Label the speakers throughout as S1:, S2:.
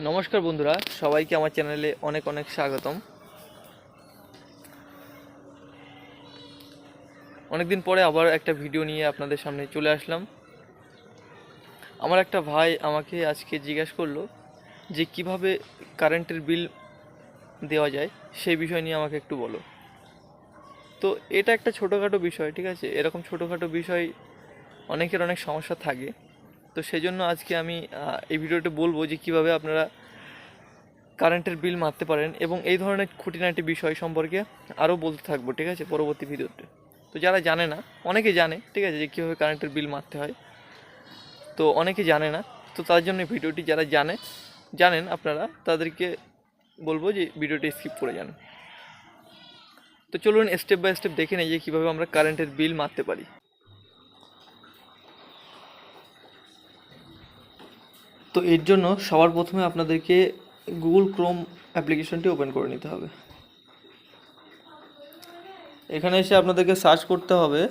S1: নমস্কার বন্ধুরা, সবাইকে আমার চ্যানেলে অনেক অনেক স্বাগতম। অনেকদিন পরে আবার একটা ভিডিও নিয়ে আপনাদের সামনে চলে আসলাম। আমার একটা ভাই আমাকে আজকে জিজ্ঞাসা করলো যে কিভাবে কারেন্টের বিল দেওয়া যায়, সেই বিষয় নিয়ে আমাকে একটু বলো। তো এটা একটা ছোটোখাটো বিষয়, ঠিক আছে? এরকম ছোটোখাটো বিষয় অনেকের অনেক সমস্যা থাকে। তো সেই জন্য আজকে আমি এই ভিডিওতে বলবো যে কিভাবে আপনারা কারেন্টের বিল মারতে পারেন, এবং এই ধরনের খুঁটিনাটি বিষয় সম্পর্কে আরও বলতে থাকবো, ঠিক আছে, পরবর্তী ভিডিওতে। তো যারা জানে না, অনেকে জানে, ঠিক আছে, যে কীভাবে কারেন্টের বিল মারতে হয়, তো অনেকে জানে না। তো তার জন্য ভিডিওটি যারা জানেন আপনারা, তাদেরকে বলবো যে ভিডিওটি স্কিপ করে যান। তো চলুন স্টেপ বাই স্টেপ দেখে নেই যে কীভাবে আমরা কারেন্টের বিল মারতে পারি। তো এর জন্য সবার প্রথমে আপনাদেরকে গুগল ক্রোম অ্যাপ্লিকেশনটি ওপেন করে নিতে হবে। এখানে এসে আপনাদেরকে সার্চ করতে হবে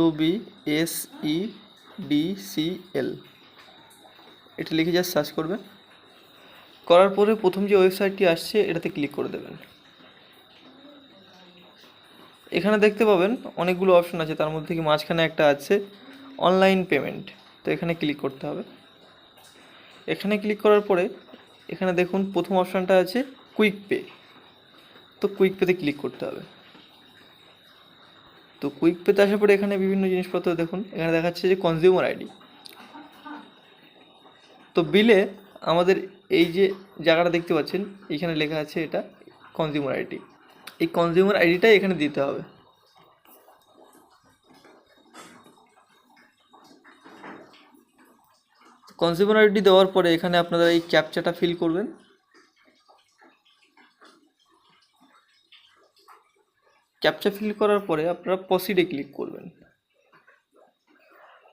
S1: WBSEDCL, এটা লিখে জাস্ট সার্চ করবেন। করার পরে প্রথম যে ওয়েবসাইটটি আসছে এটাতে ক্লিক করে দেবেন। এখানে দেখতে পাবেন অনেকগুলো অপশন আছে, তার মধ্যে থেকে মাঝখানে একটা আছে অনলাইন পেমেন্ট। তো এখানে ক্লিক করতে হবে। এখানে ক্লিক করার পরে এখানে দেখুন প্রথম অপশানটা আছে কুইক পে। তো কুইক পেতে ক্লিক করতে হবে। তো কুইক পেতে আসার পরে এখানে বিভিন্ন জিনিসপত্র দেখুন, এখানে দেখাচ্ছে যে কনজিউমার আইডি। তো বিলে আমাদের এই যে জায়গাটা দেখতে পাচ্ছেন, এখানে লেখা আছে এটা কনজিউমার আইডি। এই কনজিউমার আইডিটাই এখানে দিতে হবে। কনজিউমার আইডি দেওয়ার পরে এখানে আপনারা এই ক্যাপচাটা ফিল করবেন। ক্যাপচা ফিল করার পরে আপনারা প্রসিডে ক্লিক করবেন।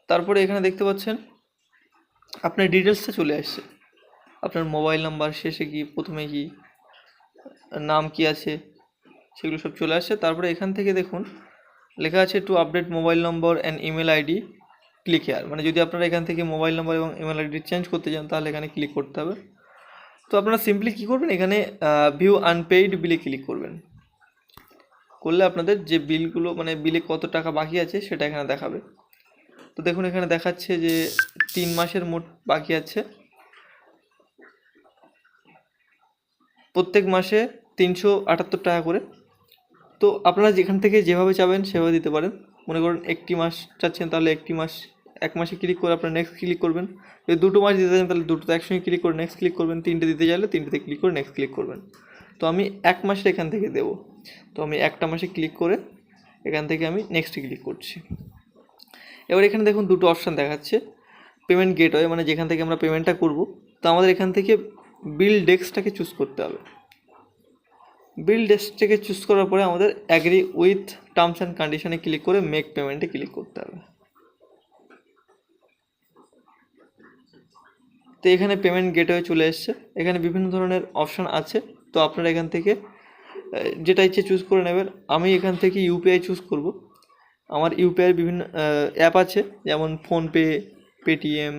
S1: তারপরে এখানে দেখতে পাচ্ছেন আপনার ডিটেলসটা চলে আসছে। আপনার মোবাইল নাম্বার, শেষে কি, প্রথমে কি, নাম কি আছে, সেগুলো সব চলে আসছে। তারপরে এখান থেকে দেখুন লেখা আছে to update mobile number and email ID click here. মানে যদি আপনারা এখান থেকে মোবাইল নাম্বার এবং ইমেল আইডি চেঞ্জ করতে চান তাহলে এখানে ক্লিক করতে হবে। তো আপনারা সিম্পলি কী করবেন, এখানে ভিউ আনপেইড বিলে ক্লিক করবেন। করলে আপনাদের যে বিলগুলো, মানে বিলে কত টাকা বাকি আছে সেটা এখানে দেখাবে। তো দেখুন এখানে দেখাচ্ছে যে 3 মাসের মোট বাকি আছে। প্রত্যেক মাসে 378 টাকা করে। তো আপনারা যেখান থেকে যেভাবে চাবেন সেভাবে দিতে পারেন। মনে করুন একটি মাস চাচ্ছেন তাহলে একটি মাস, এক মাসে ক্লিক করে আপনারা নেক্সট ক্লিক করবেন। যদি 2টো মাস দিতে চান তাহলে 2টোতে একসঙ্গে ক্লিক করে নেক্সট ক্লিক করবেন। 3টে দিতে চাইলে 3টেতে ক্লিক করে নেক্সট ক্লিক করবেন। তো আমি এক মাসের এখান থেকে দেবো, তো আমি একটা মাসে ক্লিক করে এখান থেকে আমি নেক্সটে ক্লিক করছি। এবার এখানে দেখুন দুটো অপশান দেখাচ্ছে, পেমেন্ট গেটওয়ে, মানে যেখান থেকে আমরা পেমেন্টটা করব। তো আমাদের এখান থেকে বিল ডেস্কটাকে চুজ করতে হবে। বিল ডেস্কটাকে চুজ করার পরে আমাদের অ্যাগ্রি উইথ টার্মস অ্যান্ড কন্ডিশনে ক্লিক করে মেক পেমেন্টে ক্লিক করতে হবে। তো এখানে পেমেন্ট গেটওয়ে চলে এসছে। এখানে বিভিন্ন ধরনের অপশান আছে, তো আপনারা এখান থেকে যেটা ইচ্ছে চুজ করে নেবেন। আমি এখান থেকে ইউপিআই চুজ করব। আমার ইউপিআইয়ের বিভিন্ন অ্যাপ আছে, যেমন ফোনপে, পেটিএম,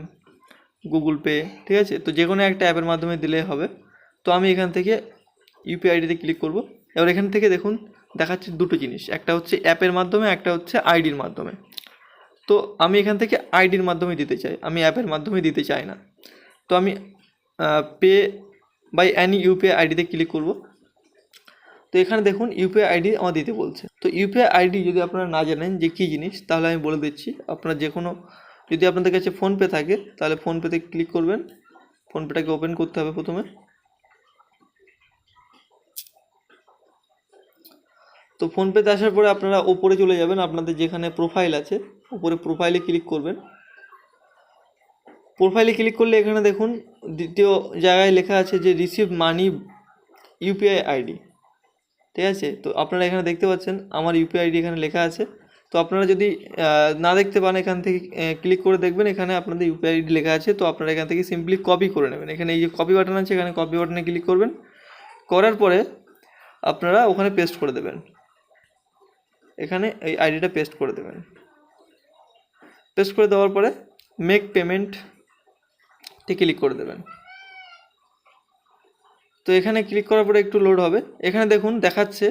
S1: গুগল পে, ঠিক আছে? তো যে কোনো একটা অ্যাপের মাধ্যমে দিলে হবে। তো আমি এখান থেকে ইউপিআই আইডিতে ক্লিক করব। এবার এখান থেকে দেখুন দেখাচ্ছে দুটো জিনিস, একটা হচ্ছে অ্যাপের মাধ্যমে, একটা হচ্ছে আইডির মাধ্যমে। তো আমি এখান থেকে আইডির মাধ্যমে দিতে চাই, আমি অ্যাপের মাধ্যমে দিতে চাই না। তো আমি পে বাই অ্যানি ইউপিআই আইডিতে ক্লিক করব। তো এখানে দেখুন ইউপিআই আইডি আমার দিতে বলছে। তো ইউপিআই আইডি যদি আপনারা না জানেন যে কী জিনিস, তাহলে আমি বলে দিচ্ছি। আপনারা যে কোনো, যদি আপনাদের কাছে ফোনপে থাকে তাহলে ফোনপেতে ক্লিক করবেন। ফোনপেটাকে ওপেন করতে হবে প্রথমে। তো ফোনপেতে আসার পরে আপনারা ওপরে চলে যাবেন, আপনাদের যেখানে প্রোফাইল আছে উপরে প্রোফাইলে ক্লিক করবেন। প্রোফাইলে ক্লিক করলে এখানে দেখুন দ্বিতীয় জায়গায় লেখা আছে যে রিসিভ মানি ইউপিআই আইডি, ঠিক আছে? তো আপনারা এখানে দেখতে পাচ্ছেন আমার ইউপিআই আইডি এখানে লেখা আছে। তো আপনারা যদি না দেখতে পান, এখান থেকে ক্লিক করে দেখবেন এখানে আপনাদের ইউপিআই আইডি লেখা আছে। তো আপনারা এখান থেকে সিম্পলি কপি করে নেবেন। এখানে এই যে কপি বাটন আছে, এখানে কপি বাটনে ক্লিক করবেন। করার পরে আপনারা ওখানে পেস্ট করে দেবেন, এখানে এই আইডিটা পেস্ট করে দেবেন। পেস্ট করে দেওয়ার পরে মেক পেমেন্টে ক্লিক করে দেবেন। তো এখানে ক্লিক করার পরে একটু লোড হবে। এখানে দেখুন দেখাচ্ছে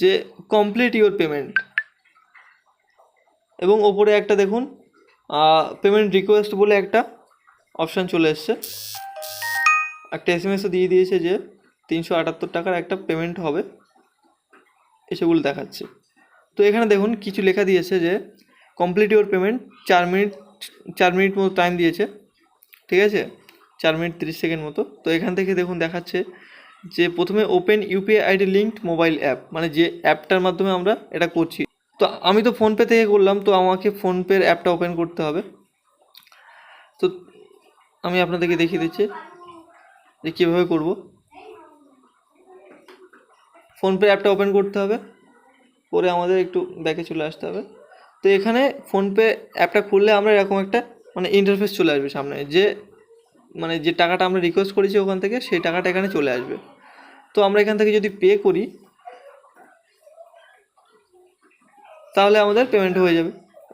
S1: যে কমপ্লিট ইওর পেমেন্ট, এবং ওপরে একটা দেখুন পেমেন্ট রিকোয়েস্ট বলে একটা অপশান চলে এসছে। একটা এসএমএসও দিয়ে দিয়েছে যে 378 টাকার একটা পেমেন্ট হবে, এসবগুলো দেখাচ্ছে। তো এখানে দেখুন কিছু লেখা দিয়েছে যে কমপ্লিট ইওর পেমেন্ট, 4 মিনিট মতো টাইম দিয়েছে, ঠিক আছে, 4 মিনিট 30 সেকেন্ড মতো। তো এখান থেকে দেখুন দেখাচ্ছে যে প্রথমে open UPI ID linked mobile app, মানে যে অ্যাপটার মাধ্যমে আমরা এটা করছি। তো আমি তো ফোনপে থেকে করলাম, তো আমাকে ফোনপের অ্যাপটা ওপেন করতে হবে। তো আমি আপনাদেরকে দেখিয়ে দিচ্ছি যে কীভাবে করব। ফোনপে অ্যাপটা ওপেন করতে হবে, পরে আমাদের একটু ব্যাকে চলে আসতে হবে। তো এখানে ফোনপে অ্যাপটা খুললে আমরা এরকম একটা মানে ইন্টারফেস চলে আসবে সামনে, যে মানে যে টাকাটা আমরা রিকোয়েস্ট করেছি ওখান থেকে সেই টাকাটা এখানে চলে আসবে। তো আমরা এখান থেকে যদি পে করি তাহলে আমাদের পেমেন্ট হয়ে যাবে,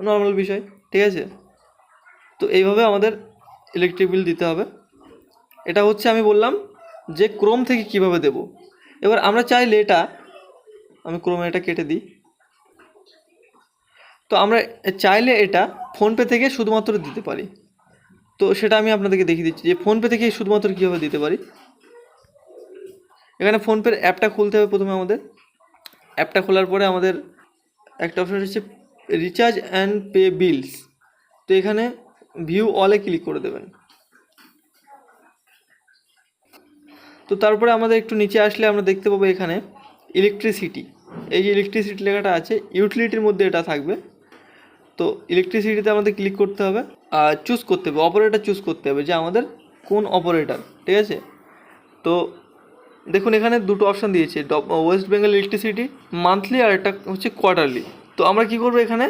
S1: নর্মাল বিষয়, ঠিক আছে। তো এইভাবে আমাদের ইলেকট্রিক বিল দিতে হবে। এটা হচ্ছে আমি বললাম যে ক্রোম থেকে কিভাবে দেব। এবার আমরা চাইলে এটা, আমি ক্রোমে এটা কেটে দিই, তো আমরা চাইলে এটা ফোনপে থেকে শুধুমাত্র দিতে পারি। তো সেটা আমি আপনাদেরকে দেখিয়ে দিচ্ছি যে ফোনপে থেকে শুধুমাত্র কীভাবে দিতে পারি। এখানে ফোনপের অ্যাপটা খুলতে হবে প্রথমে আমাদের। অ্যাপটা খোলার পরে আমাদের একটা অপশন হচ্ছে রিচার্জ অ্যান্ড পে বিলস। তো এখানে ভিউ অলে ক্লিক করে দেবেন। তো তারপরে আমাদের একটু নিচে আসলে আমরা দেখতে পাবো এখানে ইলেকট্রিসিটি, এই যে ইলেকট্রিসিটি লেখাটা আছে ইউটিলিটির মধ্যে এটা থাকবে। তো ইলেকট্রিসিটিতে আমাদের ক্লিক করতে হবে আর চুজ করতে হবে, অপারেটর চুজ করতে হবে যে আমাদের কোন অপারেটর, ঠিক আছে। তো দেখুন এখানে দুটো অপশান দিয়েছে, ওয়েস্ট বেঙ্গল ইলেকট্রিসিটি মান্থলি আর একটা হচ্ছে কোয়ার্টারলি। তো আমরা কি করব, এখানে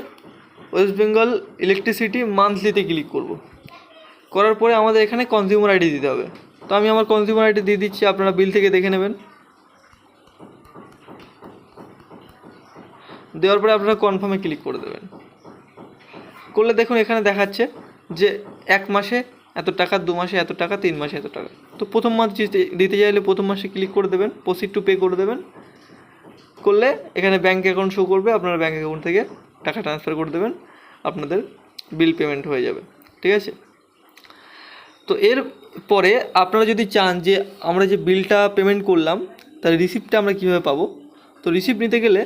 S1: ওয়েস্ট বেঙ্গল ইলেকট্রিসিটি মান্থলিতে ক্লিক করব। করার পরে আমাদের এখানে কনজিউমার আইডি দিতে হবে। তো আমি আমার কনজিউমার আইডি দিয়ে দিচ্ছি, আপনারা বিল থেকে দেখে নেবেন। দেওয়ার পরে আপনারা কনফার্মে ক্লিক করে দেবেন। করলে দেখুন এখানে দেখাচ্ছে যে 1 মাসে এত টাকা, 2 মাসে এত টাকা, 3 মাসে এত টাকা। তো প্রথম মাস দিতে চাইলে প্রথম মাসে ক্লিক করে দেবেন, প্রসিড টু পে করে দেবেন। করলে এখানে ব্যাঙ্ক অ্যাকাউন্ট শো করবে, আপনারা ব্যাঙ্ক অ্যাকাউন্ট থেকে টাকা ট্রান্সফার করে দেবেন, আপনাদের বিল পেমেন্ট হয়ে যাবে, ঠিক আছে। তো এর পরে আপনারা যদি চান যে আমরা যে বিলটা পেমেন্ট করলাম তার রিসিপ্টটা আমরা কীভাবে পাবো, তো রিসিপ্ট নিতে গেলে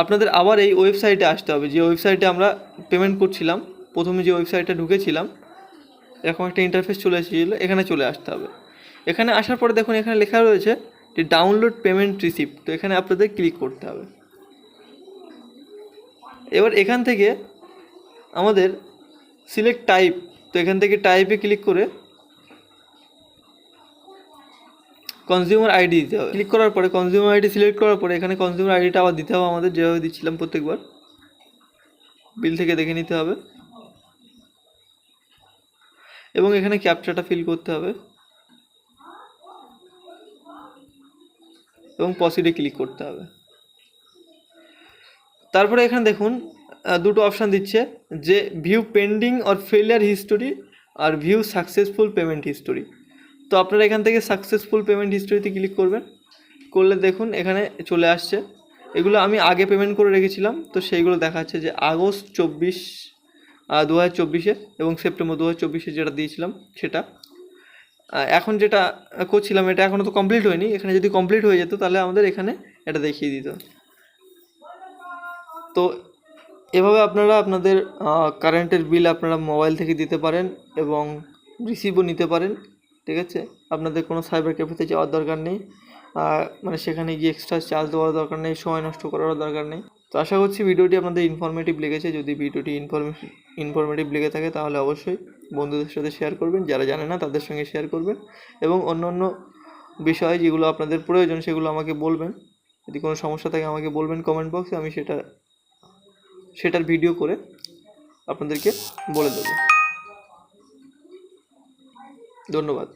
S1: আপনাদের আবার এই ওয়েবসাইটে আসতে হবে, যে ওয়েবসাইটে আমরা পেমেন্ট করছিলাম, প্রথমে যে ওয়েবসাইটটা ঢুকেছিলাম এরকম একটা ইন্টারফেস চলে এসেছিলো, এখানে চলে আসতে হবে। এখানে আসার পরে দেখুন এখানে লেখা রয়েছে যে ডাউনলোড পেমেন্ট রিসিপ্ট। তো এখানে আপনাদের ক্লিক করতে হবে। এবার এখান থেকে আমাদের সিলেক্ট টাইপ, তো এখান থেকে টাইপে ক্লিক করে কনজিউমার আইডি দিতে হবে। ক্লিক করার পরে কনজিউমার আইডি সিলেক্ট করার পরে এখানে কনজিউমার আইডিটা আবার দিতে হবে আমাদের, যেভাবে দিচ্ছিলাম প্রত্যেকবার, বিল থেকে দেখে নিতে হবে। এবং এখানে ক্যাপচাটা ফিল করতে হবে এবং প্রসিডে ক্লিক করতে হবে। তারপরে এখানে দেখুন দুটো অপশান দিচ্ছে যে view pending or failure history আর ভিউ সাকসেসফুল পেমেন্ট হিস্টোরি। তো আপনারা এখান থেকে সাকসেসফুল পেমেন্ট হিস্টোরিতে ক্লিক করবেন। করলে দেখুন এখানে চলে আসছে, এগুলো আমি আগে পেমেন্ট করে রেখেছিলাম, তো সেইগুলো দেখাচ্ছে যে আগস্ট 24, 2024 এবং সেপ্টেম্বর 2024 যেটা দিয়েছিলাম সেটা। এখন যেটা করছিলাম এটা এখনও তো কমপ্লিট হয়নি, এখানে যদি কমপ্লিট হয়ে যেত তাহলে আমাদের এখানে এটা দেখিয়ে দিত। তো এভাবে আপনারা আপনাদের কারেন্টের বিল আপনারা মোবাইল থেকে দিতে পারেন এবং রিসিভও নিতে পারেন, ঠিক আছে। আপনাদের কোনো সাইবার ক্যাফেতে যাওয়ার দরকার নেই, মানে সেখানে গিয়ে এক্সট্রা চার্জ দেওয়ার দরকার নেই, সময় নষ্ট করার দরকার নেই। তো আশা করছি ভিডিওটি আপনাদের ইনফরমেটিভ লেগেছে। যদি ভিডিওটি ইনফরমেটিভ লেগে থাকে তাহলে অবশ্যই বন্ধুদের সাথে শেয়ার করবেন, যারা জানে না তাদের সঙ্গে শেয়ার করবেন, এবং অন্য অন্য বিষয় যেগুলো আপনাদের প্রয়োজন সেগুলো আমাকে বলবেন। যদি কোনো সমস্যা থাকে আমাকে বলবেন কমেন্ট বক্সে, আমি সেটার ভিডিও করে আপনাদেরকে বলে দেবো। ধন্যবাদ।